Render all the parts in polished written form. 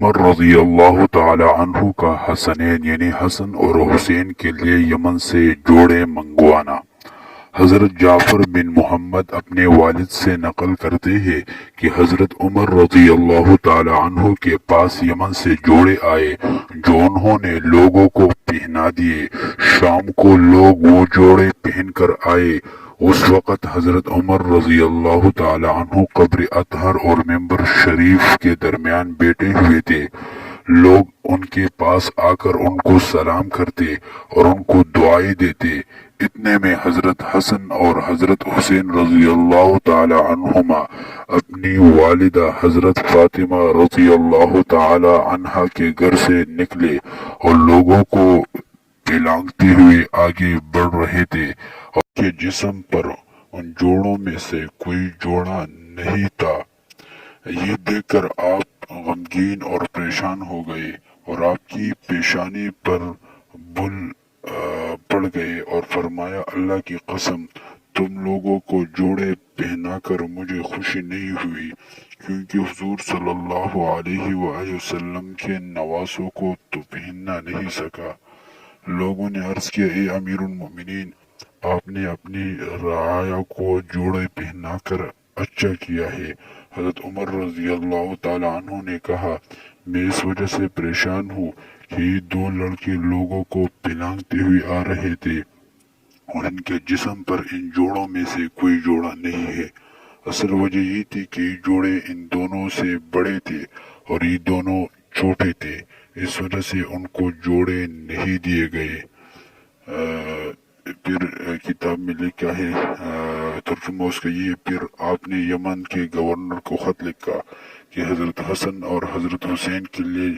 عمر رضی اللہ تعالی عنہ کا حسنین یعنی حسن اور حسین کے لیے یمن سے جوڑے منگوانا۔ حضرت جعفر بن محمد اپنے والد سے نقل کرتے ہیں کہ حضرت عمر رضی اللہ تعالی عنہ کے پاس یمن سے جوڑے آئے جو انہوں نے لوگوں کو پہنا دیے۔ شام کو لوگ وہ جوڑے پہن کر آئے۔ اس وقت حضرت عمر رضی اللہ تعالی عنہ قبر اطہر اور منبر شریف کے درمیان بیٹھے ہوئے تھے۔ لوگ ان کے پاس آ کر ان کو سلام کرتے اور ان کو دعائیں دیتے۔ اتنے میں حضرت حسن اور حضرت حسین رضی اللہ تعالی عنہما اپنی والدہ حضرت فاطمہ رضی اللہ تعالی عنہا کے گھر سے نکلے اور لوگوں کو پلانگتے ہوئے آگے بڑھ رہے تھے اور ان کے جسم پر ان جوڑوں میں سے کوئی جوڑا نہیں تھا۔ یہ دیکھ کر آپ غمگین اور پریشان ہو گئے اور آپ کی پیشانی پر بل پڑ گئے اور فرمایا، اللہ کی قسم تم لوگوں کو جوڑے پہنا کر مجھے خوشی نہیں ہوئی، کیونکہ حضور صلی اللہ علیہ وآلہ وسلم کے نواسوں کو تو پہننا نہیں سکا۔ لوگوں نے عرض کیا، اے امیر المومنین، آپ نے اپنی رعایا کو جوڑے پہنا کر اچھا کیا ہے۔ حضرت عمر رضی اللہ تعالی عنہ نے کہا، میں اس وجہ سے پریشان ہوں کہ یہ دو لڑکے لوگوں کو پلانگتے ہوئے آ رہے تھے اور ان کے جسم پر ان جوڑوں میں سے کوئی جوڑا نہیں ہے۔ اصل وجہ یہ تھی کہ یہ جوڑے ان دونوں سے بڑے تھے اور یہ دونوں چھوٹے تھے، اس وجہ سے ان کو جوڑے نہیں دیے گئے۔ پھر کتاب میں لکھا ہے، ترجمہ اس کا یہ، پھر آپ نے یمن کے گورنر کو خط لکھا کہ حضرت حسن اور حضرت حسین کے لیے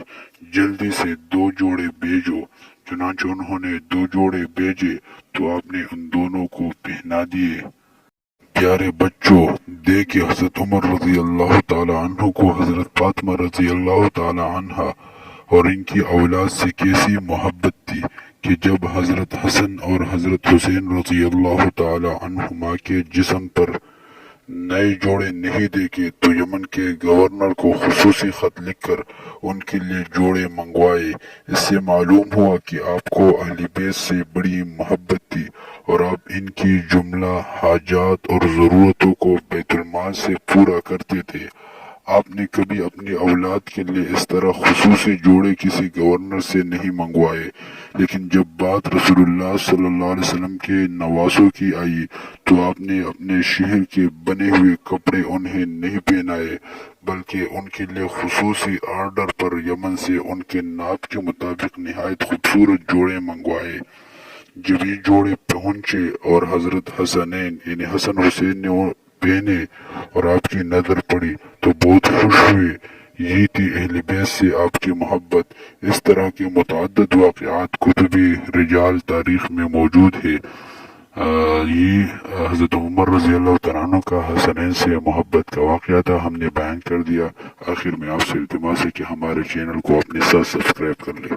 جلدی سے 2 جوڑے بھیجو۔ چنانچہ انہوں نے 2 جوڑے بھیجے تو آپ نے ان دونوں کو پہنا دیے۔ پیارے بچوں، دیکھیں حضرت عمر رضی اللہ تعالی عنہ کو حضرت فاطمہ رضی اللہ تعالی عنہا اور ان کی اولاد سے کیسی محبت تھی کہ جب حضرت حسن اور حضرت حسین رضی اللہ تعالی عنہما کے جسم پر نئے جوڑے نہیں دیکھے تو یمن کے گورنر کو خصوصی خط لکھ کر ان کے لیے جوڑے منگوائے۔ اس سے معلوم ہوا کہ آپ کو اہل بیت سے بڑی محبت تھی اور آپ ان کی جملہ حاجات اور ضرورتوں کو بیت المال سے پورا کرتے تھے۔ آپ نے کبھی اپنی اولاد کے لیے اس طرح خصوصی جوڑے کسی گورنر سے نہیں منگوائے، لیکن جب بات رسول اللہ صلی اللہ علیہ وسلم کے نواسوں کی آئی تو آپ نے اپنے شہر کے بنے ہوئے کپڑے انہیں نہیں پہنائے، بلکہ ان کے لیے خصوصی آرڈر پر یمن سے ان کے ناپ کے مطابق نہایت خوبصورت جوڑے منگوائے۔ جب یہ جوڑے پہنچے اور حضرت حسنین یعنی حسن حسین نے وہ پہنے اور آپ کی نظر پڑی تو بہت خوش ہوئے۔ یہ تھی اہل بیت سے آپ کی محبت۔ اس طرح کے متعدد واقعات کتبی رجال تاریخ میں موجود ہے۔ یہ حضرت عمر رضی اللہ تعالیٰ عنہ کا حسنین سے محبت کا واقعہ تھا، ہم نے بیان کر دیا۔ آخر میں آپ سے التماس ہے کہ ہمارے چینل کو اپنے ساتھ سبسکرائب کر لیں۔